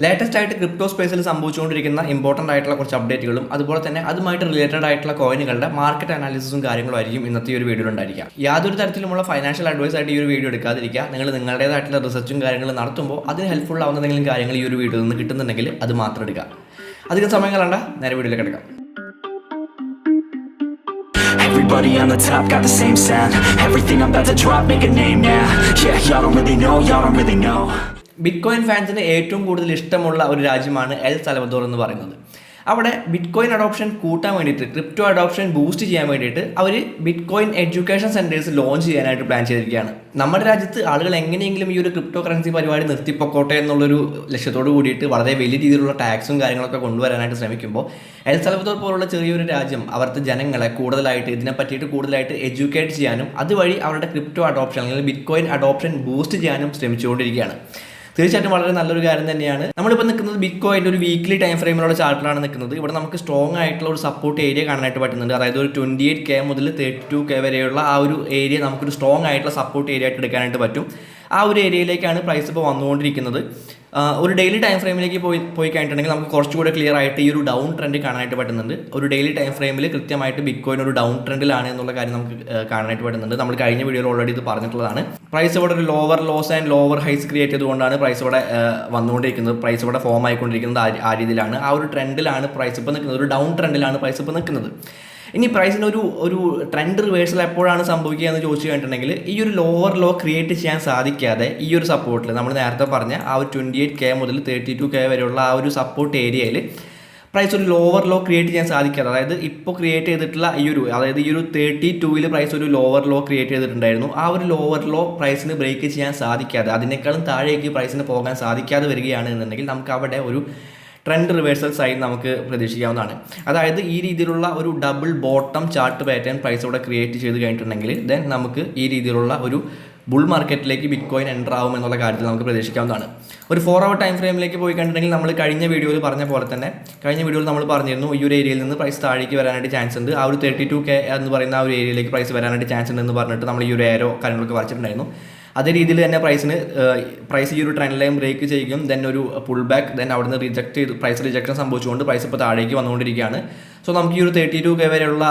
Latest ആയിട്ട് crypto സ്പേസിൽ സംഭവിച്ചുകൊണ്ടിരിക്കുന്ന ഇമ്പോർട്ടൻ്റ് ആയിട്ടുള്ള കുറച്ച് അപ്ഡേറ്റുകളും അതുപോലെ തന്നെ അതുമായിട്ട് റിലേറ്റഡ് ആയിട്ടുള്ള കോയിനുകളുടെ മാർക്കറ്റ് അനാലിസിസും കാര്യങ്ങളും ആയിരിക്കും ഇന്നത്തെ ഈ ഒരു വീഡിയോ ഉണ്ടായിരിക്കുക. യാതൊരു തരത്തിലുമുള്ള ഫൈനാൻഷ്യൽ അഡ്വൈസ് ആയിട്ട് ഈ ഒരു വീഡിയോ എടുക്കാതിരിക്കുക. നിങ്ങൾ നിങ്ങളുടേതായിട്ടുള്ള റിസർച്ചും കാര്യങ്ങളും നടത്തുമ്പോൾ അതിന് ഹെൽപ്ഫുൾ ആവുന്ന എന്തെങ്കിലും കാര്യങ്ങൾ ഈ ഒരു വീഡിയോയിൽ നിന്ന് കിട്ടുന്നുണ്ടെങ്കിൽ അത് മാത്രം എടുക്കുക. അധികം സമയം കളയണ്ട, നേരെ വീഡിയോയിലേക്ക് കിടക്കാം. Everybody on the top got the same sound. Everything I'm about to drop, make a name now. Yeah, y'all don't really know. Bitcoin ഫാൻസിന് ഏറ്റവും കൂടുതൽ ഇഷ്ടമുള്ള ഒരു രാജ്യമാണ് എൽ സൽവദോർ എന്ന് പറയുന്നത്. അവിടെ ബിറ്റ്കോയിൻ അഡോപ്ഷൻ കൂട്ടാൻ വേണ്ടിയിട്ട്, ക്രിപ്റ്റോ അഡോപ്ഷൻ ബൂസ്റ്റ് ചെയ്യാൻ വേണ്ടിയിട്ട് അവർ ബിറ്റ്കോയിൻ എഡ്യൂക്കേഷൻ സെൻറ്റേഴ്സ് ലോഞ്ച് ചെയ്യാനായിട്ട് പ്ലാൻ ചെയ്തിരിക്കുകയാണ്. നമ്മുടെ രാജ്യത്ത് ആളുകൾ എങ്ങനെയെങ്കിലും ഈ ഒരു ക്രിപ്റ്റോ കറൻസി പരിപാടി നിർത്തിപ്പൊക്കോട്ടെ എന്നുള്ളൊരു ലക്ഷ്യത്തോട് കൂടിയിട്ട് വളരെ വലിയ രീതിയിലുള്ള ടാക്സും കാര്യങ്ങളൊക്കെ കൊണ്ടുവരാനായിട്ട് ശ്രമിക്കുമ്പോൾ എൽ സൽവദോർ പോലുള്ള ചെറിയൊരു രാജ്യം അവരുടെ ജനങ്ങളെ കൂടുതലായിട്ട് ഇതിനെ പറ്റിയിട്ട് കൂടുതലായിട്ട് എഡ്യൂക്കേറ്റ് ചെയ്യാനും അതുവഴി അവരുടെ ക്രിപ്റ്റോ അഡോപ്ഷൻ അല്ലെങ്കിൽ ബിറ്റ്കോയിൻ അഡോപ്ഷൻ ബൂസ്റ്റ് ചെയ്യാനും ശ്രമിച്ചുകൊണ്ടിരിക്കുകയാണ്. തീർച്ചയായിട്ടും വളരെ നല്ലൊരു കാര്യം തന്നെയാണ്. നമ്മളിപ്പോൾ നിൽക്കുന്നത് ബിറ്റ്കോയിൻ്റെ ഒരു വീക്ക്ലി ടൈം ഫ്രെയിമിലുള്ള ചാർട്ടിലാണ് നിൽക്കുന്നത്. ഇവിടെ നമുക്ക് സ്ട്രോങ് ആയിട്ടുള്ള ഒരു സപ്പോർട്ട് ഏരിയ കാണാനായിട്ട് പറ്റുന്നുണ്ട്. അതായത് ഒരു 28K മുതൽ 32K വരെയുള്ള ആ ഒരു ഏരിയ നമുക്കൊരു സ്ട്രോങ് ആയിട്ടുള്ള സപ്പോർട്ട് ഏരിയ ആയിട്ട് എടുക്കാനായിട്ട് പറ്റും. ആ ഒരു ഏരിയയിലേക്കാണ് പ്രൈസ് ഇപ്പോൾ വന്നുകൊണ്ടിരിക്കുന്നത്. ഒരു ഡെയിലി ടൈം ഫ്രെയിമിലേക്ക് പോയി കഴിഞ്ഞിട്ടുണ്ടെങ്കിൽ നമുക്ക് കുറച്ചുകൂടെ ക്ലിയർ ആയിട്ട് ഈ ഒരു ഡൗൺ ട്രെൻഡ് കാണാനായിട്ട് പറ്റുന്നുണ്ട്. ഒരു ഡെയിലി ടൈം ഫ്രെയിമിൽ കൃത്യമായിട്ട് ബിറ്റ്കോയിൻ ഒരു ഡൗൺ ട്രെൻഡിലാണ് എന്നുള്ള കാര്യം നമുക്ക് കാണാനായിട്ട് പറ്റുന്നുണ്ട്. നമ്മൾ കഴിഞ്ഞ വീഡിയോയിൽ ഓൾറെഡി ഇത് പറഞ്ഞിട്ടുള്ളതാണ്. പ്രൈസ് ഇവിടെ ഒരു lower lows and lower highs create ചെയ്തുകൊണ്ടാണ് പ്രൈസ് ഇവിടെ വന്നുകൊണ്ടിരിക്കുന്നത്. പ്രൈസ് ഇവിടെ ഫോം ആയിക്കൊണ്ടിരിക്കുന്നത് ആ രീതിയിലാണ്. ആ ഒരു ട്രെൻഡിലാണ് പ്രൈസ് ഇപ്പോൾ നിൽക്കുന്നത്. ഒരു ഡൗൺ ട്രെൻഡിലാണ് പ്രൈസ് ഇപ്പോൾ നിൽക്കുന്നത്. ഇനി പ്രൈസിന് ഒരു ട്രെൻഡ് റിവേഴ്സൽ എപ്പോഴാണ് സംഭവിക്കുക എന്ന് ചോദിച്ചു കഴിഞ്ഞിട്ടുണ്ടെങ്കിൽ ഈ ഒരു ലോവർ ലോ ക്രിയേറ്റ് ചെയ്യാൻ സാധിക്കാതെ ഈ ഒരു സപ്പോർട്ടിൽ നമ്മൾ നേരത്തെ പറഞ്ഞ ആ ഒരു 28K മുതൽ 32K വരെയുള്ള ആ ഒരു സപ്പോർട്ട് ഏരിയയിൽ പ്രൈസ് ഒരു ലോവർ ലോ ക്രിയേറ്റ് ചെയ്യാൻ സാധിക്കാതെ, അതായത് ഇപ്പോൾ ക്രിയേറ്റ് ചെയ്തിട്ടുള്ള ഈ ഒരു 32 പ്രൈസ് ഒരു ലോവർ ലോ ക്രിയേറ്റ് ചെയ്തിട്ടുണ്ടായിരുന്നു. ആ ഒരു ലോവർ ലോ പ്രൈസിന് ബ്രേക്ക് ചെയ്യാൻ സാധിക്കാതെ, അതിനേക്കാളും താഴേക്ക് പ്രൈസിന് പോകാൻ സാധിക്കാതെ വരികയാണ് എന്നുണ്ടെങ്കിൽ നമുക്ക് അവിടെ ഒരു ട്രെൻഡ് റിവേഴ്സൽ സൈൻ നമുക്ക് പ്രതീക്ഷിക്കാവുന്നതാണ്. അതായത് ഈ രീതിയിലുള്ള ഒരു double bottom chart pattern price ഇവിടെ ക്രിയേറ്റ് ചെയ്ത് കഴിഞ്ഞിട്ടുണ്ടെങ്കിൽ ദെൻ നമുക്ക് ഈ രീതിയിലുള്ള ഒരു ബുൾ മാർക്കറ്റിലേക്ക് ബിറ്റ്കോയിൻ എൻ്റർ ആവും എന്നുള്ള കാര്യത്തിൽ നമുക്ക് പ്രതീക്ഷിക്കാവുന്നതാണ്. ഒരു 4 hour ടൈം ഫ്രെയിമിലേക്ക് പോയി കഴിഞ്ഞിട്ടുണ്ടെങ്കിൽ നമ്മൾ കഴിഞ്ഞ വീഡിയോയിൽ പറഞ്ഞ പോലെ തന്നെ നമ്മൾ പറഞ്ഞിരുന്നു ഈ ഒരു ഏരിയയിൽ നിന്ന് പ്രൈസ് താഴേക്ക് വരാനായിട്ട് ചാൻസ് ഉണ്ട്. ആ ഒരു 32K എന്ന് പറയുന്ന ആ ഒരു ഏരിയയിലേക്ക് പ്രൈസ് വരാനായിട്ട് ചാൻസ് ഉണ്ടെന്ന് പറഞ്ഞിട്ട് നമ്മൾ ഈ ഒരു ഏരോ കാര്യങ്ങളൊക്കെ വരച്ചിട്ടുണ്ടായിരുന്നു. അതേ രീതിയിൽ തന്നെ പ്രൈസ് ഈ ഒരു ട്രെൻഡ് ലൈൻ ബ്രേക്ക് ചെയ്യുകയും ദെൻ ഒരു പുൾ ബാക്ക്, ദെൻ അവിടുന്ന് പ്രൈസ് റിജക്ഷൻ സംഭവിച്ചുകൊണ്ട് പ്രൈസ് ഇപ്പോൾ താഴേക്ക് വന്നുകൊണ്ടിരിക്കുകയാണ്. സോ നമുക്ക് ഈ ഒരു 32K വരെയുള്ള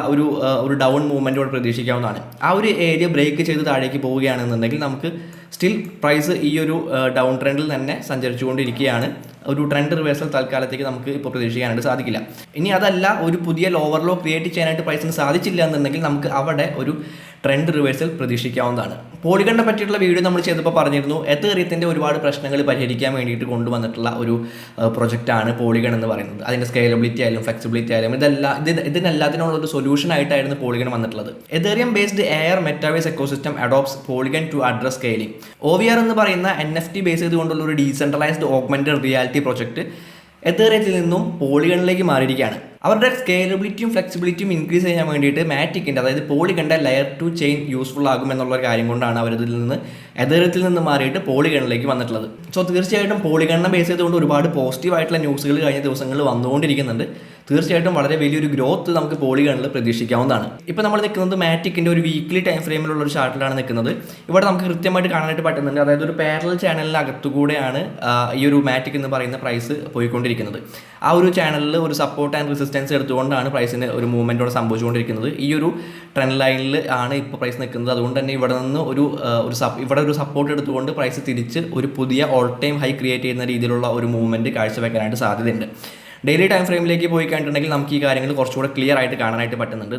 ഒരു ഡൗൺ മൂവ്മെൻറ്റ് ഇവിടെ പ്രതീക്ഷിക്കാവുന്നതാണ്. ആ ഒരു ഏരിയ ബ്രേക്ക് ചെയ്ത് താഴേക്ക് പോവുകയാണെന്നുണ്ടെങ്കിൽ നമുക്ക് സ്റ്റിൽ പ്രൈസ് ഈ ഒരു ഡൗൺ ട്രെൻഡിൽ തന്നെ സഞ്ചരിച്ചുകൊണ്ടിരിക്കുകയാണ്. ഒരു ട്രെൻഡ് റിവേഴ്സൽ തൽക്കാലത്തേക്ക് നമുക്ക് ഇപ്പോൾ പ്രതീക്ഷിക്കാനായിട്ട് സാധിക്കില്ല. ഇനി അതല്ല, ഒരു പുതിയ ലോവർ ലോ ക്രിയേറ്റ് ചെയ്യാനായിട്ട് പ്രൈസിന് സാധിച്ചില്ല എന്നുണ്ടെങ്കിൽ നമുക്ക് അവിടെ ഒരു ട്രെൻഡ് റിവേഴ്സൽ പ്രതീക്ഷിക്കാവുന്നതാണ്. പോളിഗണിനെ പറ്റിയിട്ടുള്ള വീഡിയോ നമ്മൾ ചെയ്തപ്പോൾ പറഞ്ഞിരുന്നു എത്തേറിയത്തിൻ്റെ ഒരുപാട് പ്രശ്നങ്ങൾ പരിഹരിക്കാൻ വേണ്ടിയിട്ട് കൊണ്ടുവന്നിട്ടുള്ള ഒരു പ്രൊജക്റ്റാണ് പോളിഗൺ എന്ന് പറയുന്നത്. അതിൻ്റെ സ്കെയിലബിലിറ്റി ആയാലും ഫ്ലെക്സിബിലിറ്റി ആയാലും ഇതിനെല്ലാത്തിനുള്ള ഒരു സൊല്യൂഷൻ ആയിട്ടായിരുന്നു പോളിഗൺ വന്നിട്ടുള്ളത്. Ethereum based AR metaverse ecosystem adopts Polygon to address scaling. OVR എന്ന് പറയുന്ന NFT ബേസ് ചെയ്തുകൊണ്ടുള്ള ഒരു ഡീസെൻട്രലൈസ്ഡ് ഓഗ്മെന്റഡ് റിയാലിറ്റി പ്രൊജക്റ്റ് എതേറിയത്തിൽ നിന്നും പോളിഗണിലേക്ക് മാറിയിരിക്കുകയാണ്. അവരുടെ സ്കെയിലബിലിറ്റിയും ഫ്ലെക്സിബിലിറ്റിയും ഇൻക്രീസ് ചെയ്യാൻ വേണ്ടിയിട്ട് മാറ്റിക്കിൻ്റെ, അതായത് പോളിഗണിൻ്റെ ലെയർ 2 ചെയിൻ യൂസ്ഫുൾ ആകും എന്നുള്ള കാര്യം കൊണ്ടാണ് അവരിതിൽ നിന്ന് എതേറിയത്തിൽ നിന്ന് മാറിയിട്ട് പോളിഗണിലേക്ക് വന്നിട്ടുള്ളത്. സോ തീർച്ചയായിട്ടും പോളിഗണിനെ ബേസ് ചെയ്തുകൊണ്ട് ഒരുപാട് പോസിറ്റീവായിട്ടുള്ള ന്യൂസുകൾ കഴിഞ്ഞ ദിവസങ്ങളിൽ വന്നുകൊണ്ടിരിക്കുന്നുണ്ട്. തീർച്ചയായിട്ടും വളരെ വലിയൊരു ഗ്രോത്ത് നമുക്ക് പോളിഗണിൽ പ്രതീക്ഷിക്കാവുന്നതാണ്. ഇപ്പോൾ നമ്മൾ നിൽക്കുന്നത് മാറ്റിക്കിൻ്റെ ഒരു വീക്ക്ലി ടൈം ഫ്രെയിമിലുള്ള ഒരു ചാർട്ടിലാണ് നിൽക്കുന്നത്. ഇവിടെ നമുക്ക് കൃത്യമായിട്ട് കാണാനായിട്ട് പറ്റുന്നുണ്ട്. അതായത് ഒരു പാരലൽ ചാനലിന് അകത്തുകൂടെയാണ് ഈ ഒരു മാറ്റിക് എന്ന് പറയുന്ന പ്രൈസ് പോയിക്കൊണ്ടിരിക്കുന്നത്. ആ ഒരു ചാനലിൽ ഒരു സപ്പോർട്ട് ആൻഡ് റെസിസ്റ്റൻസ് എടുത്തുകൊണ്ടാണ് പ്രൈസിന് ഒരു മൂവ്മെൻറ്റോടെ സംഭവിച്ചുകൊണ്ടിരിക്കുന്നത്. ഈ ഒരു ട്രെൻഡ് ലൈനിൽ ആണ് ഇപ്പോൾ പ്രൈസ് നിൽക്കുന്നത്. അതുകൊണ്ട് തന്നെ ഇവിടെ നിന്ന് ഒരു സപ്പോർട്ട് എടുത്തുകൊണ്ട് പ്രൈസ് തിരിച്ച് ഒരു പുതിയ ഓൾ ടൈം ഹൈ ക്രിയേറ്റ് ചെയ്യുന്ന രീതിയിലുള്ള ഒരു മൂവ്മെൻറ്റ് കാഴ്ചവെക്കാനായിട്ട് സാധ്യതയുണ്ട്. ഡെയിലി ടൈം ഫ്രെയിമിലേക്ക് പോയി കഴിഞ്ഞിട്ടുണ്ടെങ്കിൽ നമുക്ക് ഈ കാര്യങ്ങൾ കുറച്ചുകൂടെ ക്ലിയർ ആയിട്ട് കാണാനായിട്ട് പറ്റുന്നുണ്ട്.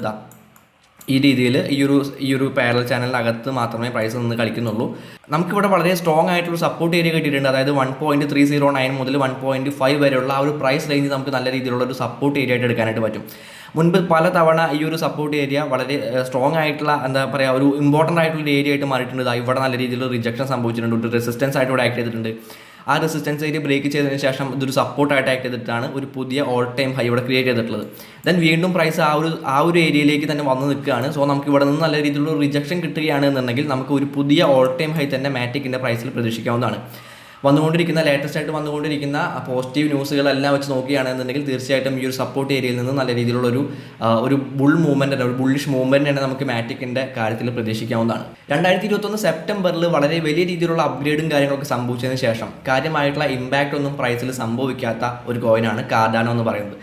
ഈ രീതിയിൽ ഈ ഒരു പാരലൽ ചാനലിനകത്ത് മാത്രമേ പ്രൈസ് നിന്ന് കളിക്കുന്നുള്ളൂ. നമുക്കിവിടെ വളരെ സ്ട്രോങ് ആയിട്ടുള്ള സപ്പോർട്ട് ഏരിയ കിട്ടിയിട്ടുണ്ട്. അതായത് 1.309 മുതൽ 1.5 വരെയുള്ള ആ ഒരു പ്രൈസ് റേഞ്ച് നമുക്ക് നല്ല രീതിയിലുള്ള ഒരു സപ്പോർട്ട് ഏരിയ ആയിട്ട് എടുക്കാനായിട്ട് പറ്റും. മുൻപ് പല തവണ ഈ ഒരു സപ്പോർട്ട് ഏരിയ വളരെ സ്ട്രോങ് ആയിട്ടുള്ള ഒരു ഇമ്പോർട്ടൻ്റ് ആയിട്ടുള്ള ഏരിയ ആയിട്ട് മാറിയിട്ടുണ്ട്. ഇവിടെ നല്ല രീതിയിൽ റിജക്ഷൻ സംഭവിച്ചിട്ടുണ്ട്. ഒരു റെസിസ്റ്റൻസ് ആയിട്ട് ഇവിടെ ആക്ട് ചെയ്തിട്ടുണ്ട്. ആ റെസിസ്റ്റൻസ് ഏരിയ ബ്രേക്ക് ചെയ്തതിന് ശേഷം ഇതൊരു സപ്പോർട്ടായിട്ട് ആക്ട് ചെയ്തിട്ടാണ് ഒരു പുതിയ ഓൾ ടൈം ഹൈ ഇവിടെ ക്രിയേറ്റ് ചെയ്തിട്ടുള്ളത്. ദെൻ വീണ്ടും പ്രൈസ് ആ ഒരു ഏരിയയിലേക്ക് തന്നെ വന്ന് നിൽക്കുകയാണ്. സോ നമുക്ക് ഇവിടെ നിന്ന് നല്ല രീതിയിലുള്ള റിജക്ഷൻ കിട്ടുകയാണ് എന്നുണ്ടെങ്കിൽ നമുക്ക് ഒരു പുതിയ ഓൾ ടൈം ഹൈ തന്നെ മാറ്റിക്കിൻ്റെ പ്രൈസിൽ പ്രതീക്ഷിക്കാവുന്നതാണ്. വന്നുകൊണ്ടിരിക്കുന്ന ലേറ്റസ്റ്റ് ആയിട്ട് വന്നുകൊണ്ടിരിക്കുന്ന പോസിറ്റീവ് ന്യൂസുകളെല്ലാം വെച്ച് നോക്കുകയാണെന്നുണ്ടെങ്കിൽ തീർച്ചയായിട്ടും ഈ ഒരു സപ്പോർട്ട് ഏരിയയിൽ നിന്ന് നല്ല രീതിയിലുള്ള ഒരു ബുൾ മൂവ്മെൻറ്റ് ഒരു ബുള്ളിഷ് മൂവ്മെൻറ്റ് തന്നെ നമുക്ക് മാറ്റിക്കിൻ്റെ കാര്യത്തിൽ പ്രതീക്ഷിക്കാവുന്നതാണ്. 2021 സെപ്റ്റംബറിൽ വളരെ വലിയ രീതിയിലുള്ള അപ്ഗ്രേഡും കാര്യങ്ങളൊക്കെ സംഭവിച്ചതിന് ശേഷം കാര്യമായിട്ടുള്ള ഇമ്പാക്റ്റ് ഒന്നും പ്രൈസിൽ സംഭവിക്കാത്ത ഒരു കോയിനാണ് കാർഡാനോ എന്ന് പറയുന്നത്.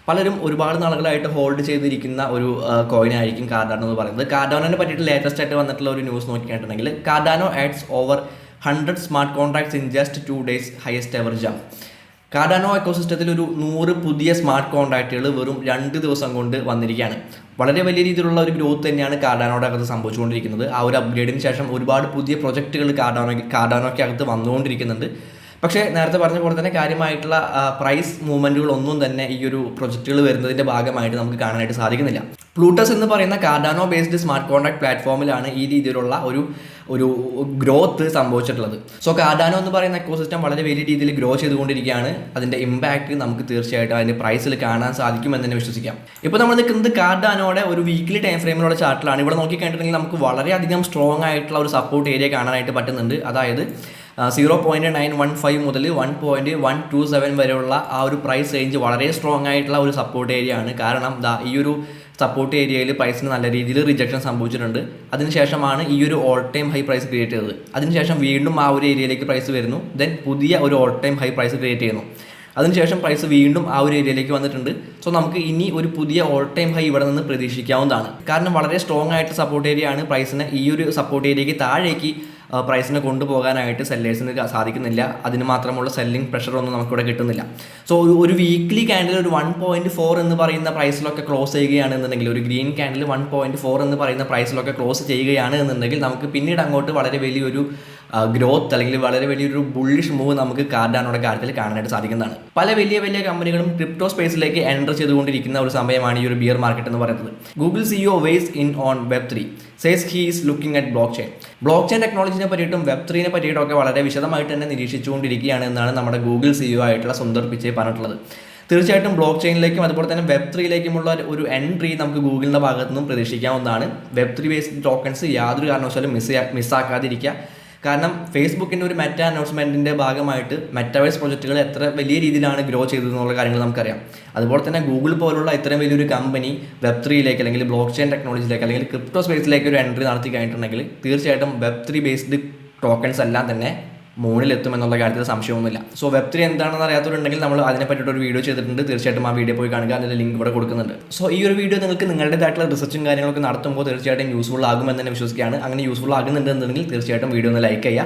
പലരും ഒരുപാട് നാളുകളായിട്ട് ഹോൾഡ് ചെയ്തിരിക്കുന്ന ഒരു കോയിനായിരിക്കും കാർഡാനോ എന്ന് പറയുന്നത്. കാർഡാനോനെ പറ്റിയിട്ട് ലേറ്റസ്റ്റ് ആയിട്ട് വന്നിട്ടുള്ള ഒരു ന്യൂസ് നോക്കിയിട്ടുണ്ടെങ്കിൽ Cardano adds over 100 smart contracts in just 2 days highest ever jump. Cardano എക്കോസിസ്റ്റത്തിൽ ഒരു 100 പുതിയ സ്മാർട്ട് കോൺട്രാക്റ്റുകൾ വെറും 2 ദിവസം കൊണ്ട് വന്നിരിക്കുകയാണ്. വളരെ വലിയ രീതിയിലുള്ള ഒരു ഗ്രോത്ത് തന്നെയാണ് കാർഡാനോയുടെ അകത്ത് സംഭവിച്ചുകൊണ്ടിരിക്കുന്നത്. ആ ഒരു അപ്ഗ്രേഡിന് ശേഷം ഒരുപാട് പുതിയ പ്രൊജക്റ്റുകൾ കാർഡാനോയ്ക്ക് അകത്ത് വന്നുകൊണ്ടിരിക്കുന്നുണ്ട്. പക്ഷേ നേരത്തെ പറഞ്ഞ പോലെ തന്നെ കാര്യമായിട്ടുള്ള പ്രൈസ് മൂവ്മെൻറ്റുകളൊന്നും തന്നെ ഈ ഒരു പ്രൊജക്റ്റുകൾ വരുന്നതിൻ്റെ ഭാഗമായിട്ട് നമുക്ക് കാണാനായിട്ട് സാധിക്കുന്നില്ല. പ്ലൂട്ടസ് എന്ന് പറയുന്ന കാർഡാനോ ബേസ്ഡ് സ്മാർട്ട് കോൺട്രാക്ട് പ്ലാറ്റ്ഫോമിലാണ് ഈ രീതിയിലുള്ള ഒരു ഗ്രോത്ത് സംഭവിച്ചിട്ടുള്ളത്. സോ കാർഡാനോ എന്ന് പറയുന്ന എക്കോസിസ്റ്റം വളരെ വലിയ രീതിയിൽ ഗ്രോ ചെയ്തുകൊണ്ടിരിക്കുകയാണ്. അതിൻ്റെ ഇമ്പാക്റ്റ് നമുക്ക് തീർച്ചയായിട്ടും അതിൻ്റെ പ്രൈസിൽ കാണാൻ സാധിക്കുമെന്ന് തന്നെ വിശ്വസിക്കാം. ഇപ്പോൾ നമ്മൾ നിൽക്കുന്നത് കാർഡാനോയുടെ ഒരു വീക്ക്ലി ടൈം ഫ്രെയിമിലുള്ള ചാർട്ടിലാണ്. ഇവിടെ നോക്കിക്കഴിഞ്ഞിട്ടുണ്ടെങ്കിൽ നമുക്ക് വളരെയധികം സ്ട്രോങ് ആയിട്ടുള്ള ഒരു സപ്പോർട്ട് ഏരിയ കാണാനായിട്ട് പറ്റുന്നുണ്ട്. അതായത് 0.915 മുതൽ 1.127 വരെയുള്ള ആ ഒരു പ്രൈസ് റേഞ്ച് വളരെ സ്ട്രോങ് ആയിട്ടുള്ള ഒരു സപ്പോർട്ട് ഏരിയ ആണ്. കാരണം ഈ ഒരു സപ്പോർട്ട് ഏരിയയിൽ പ്രൈസിന് നല്ല രീതിയിൽ റിജക്ഷൻ സംഭവിച്ചിട്ടുണ്ട്. അതിനുശേഷമാണ് ഈ ഒരു all time high price create ചെയ്തത്. അതിനുശേഷം വീണ്ടും ആ ഒരു ഏരിയയിലേക്ക് പ്രൈസ് വരുന്നു. ദെൻ പുതിയ ഒരു all time high price create ചെയ്യുന്നു. അതിനുശേഷം പ്രൈസ് വീണ്ടും ആ ഒരു ഏരിയയിലേക്ക് വന്നിട്ടുണ്ട്. സോ നമുക്ക് ഇനി ഒരു പുതിയ ഓൾ ടൈം ഹൈ ഇവിടെ നിന്ന് പ്രതീക്ഷിക്കാവുന്നതാണ്. കാരണം വളരെ സ്ട്രോങ് ആയിട്ട് സപ്പോർട്ട് ഏരിയ ആണ്. പ്രൈസിനെ ഈ ഒരു സപ്പോർട്ട് ഏരിയയ്ക്ക് താഴേക്ക് പ്രൈസിനെ കൊണ്ടുപോകാനായിട്ട് സെല്ലേഴ്സിന് സാധിക്കുന്നില്ല. അതിന് മാത്രമുള്ള സെല്ലിംഗ് പ്രഷറൊന്നും നമുക്കിവിടെ കിട്ടുന്നില്ല. സോ ഒരു വീക്ക്ലി ക്യാൻഡിൽ ഒരു 1.4 എന്ന് പറയുന്ന പ്രൈസിലൊക്കെ ക്ലോസ് ചെയ്യുകയാണെന്നുണ്ടെങ്കിൽ, ഒരു ഗ്രീൻ ക്യാൻഡിൽ 1.4 എന്ന് പറയുന്ന പ്രൈസിലൊക്കെ ക്ലോസ് ചെയ്യുകയാണ് എന്നുണ്ടെങ്കിൽ നമുക്ക് പിന്നീട് അങ്ങോട്ട് വളരെ വലിയൊരു ഗ്രോത്ത് അല്ലെങ്കിൽ വളരെ വലിയൊരു ബുള്ളിഷ് മൂവ് നമുക്ക് കാർഡാനോയുടെ കാര്യത്തിൽ കാണാനായിട്ട് സാധിക്കുന്നതാണ്. പല വലിയ വലിയ കമ്പനികളും ക്രിപ്റ്റോ സ്പേസിലേക്ക് എൻ്റർ ചെയ്തുകൊണ്ടിരിക്കുന്ന ഒരു സമയമാണ് ഈ ഒരു ബിയർ മാർക്കറ്റ് എന്ന് പറയുന്നത്. Google CEO weighs in on Web3 says he is looking at blockchain ടെക്നോളജിനെ പറ്റിയിട്ടും Web3നെ പറ്റിയിട്ടൊക്കെ വളരെ വിശദമായിട്ട് തന്നെ നിരീക്ഷിച്ചുകൊണ്ടിരിക്കുകയാണ് എന്നാണ് നമ്മുടെ ഗൂഗിൾ CEO ആയിട്ടുള്ള സുന്ദർ പിച്ചൈ പറഞ്ഞിട്ടുള്ളത്. തീർച്ചയായിട്ടും ബ്ലോക്ക് ചെയിനിലേക്കും അതുപോലെ തന്നെ Web3യിലേക്കുമുള്ള ഒരു എൻട്രി നമുക്ക് ഗൂഗിളിൻ്റെ ഭാഗത്തു നിന്നും പ്രതീക്ഷിക്കാവുന്നതാണ്. Web3 ബേസ്ഡ് ടോക്കൺസ് യാതൊരു കാരണവശാലും മിസ്സാക്കാതിരിക്കുക. കാരണം ഫേസ്ബുക്കിൻ്റെ ഒരു മെറ്റ അനൗൺസ്മെൻറ്റിൻ്റെ ഭാഗമായിട്ട് മെറ്റാവേഴ്സ് പ്രൊജക്റ്റുകൾ എത്ര വലിയ രീതിയിലാണ് ഗ്രോ ചെയ്തതെന്നുള്ള കാര്യങ്ങൾ നമുക്കറിയാം. അതുപോലെ തന്നെ ഗൂഗിൾ പോലുള്ള ഇത്രയും വലിയൊരു കമ്പനി Web3യിലേക്ക് അല്ലെങ്കിൽ ബ്ലോക്ക് ചെയിൻ ടെക്നോളജിയിലേക്ക് അല്ലെങ്കിൽ ക്രിപ്റ്റോ സ്പേസിലേക്ക് ഒരു എൻട്രി നടത്തി കഴിഞ്ഞിട്ടുണ്ടെങ്കിൽ തീർച്ചയായിട്ടും Web3 ബേസ്ഡ് ടോക്കൺസ് എല്ലാം തന്നെ മുകളിലെത്തുമെന്നുള്ള കാര്യത്തിൽ സംശയമൊന്നുമില്ല. സോ Web3 എന്താണെന്ന് അറിയാത്തവരുണ്ടെങ്കിൽ നമ്മൾ അതിനെ പറ്റിയിട്ട് ഒരു വീഡിയോ ചെയ്തിട്ടുണ്ട്. തീർച്ചയായിട്ടും ആ വീഡിയോ പോയി കാണുക. അതിൻ്റെ ലിങ്ക് ഇവിടെ കൊടുക്കുന്നുണ്ട്. സോ ഈ ഒരു വീഡിയോ നിങ്ങൾക്ക് നിങ്ങളുടേതായിട്ടുള്ള റിസർച്ചും കാര്യങ്ങളൊക്കെ നടത്തുമ്പോൾ തീർച്ചയായിട്ടും യൂസ്ഫുൾ ആകുമെന്ന് തന്നെ വിശ്വസിക്കുകയാണ്. അങ്ങനെ യൂസ്ഫുൾ ആകുന്നുണ്ടെന്നുണ്ടെങ്കിൽ തീർച്ചയായിട്ടും വീഡിയോ ഒന്ന് ലൈക്ക് ചെയ്യുക.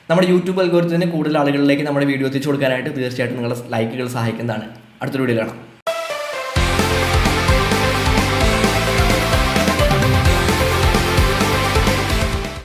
നമ്മുടെ യൂട്യൂബ് അൽഗോരിതത്തിന് കൂടുതൽ ആളുകളിലേക്ക് നമ്മുടെ വീഡിയോ എത്തിച്ചു കൊടുക്കാനായിട്ട് തീർച്ചയായിട്ടും നിങ്ങളുടെ ലൈക്കുകൾ സഹായിക്കുന്നതാണ്. അടുത്തൊരു വീഡിയോ കാണാം.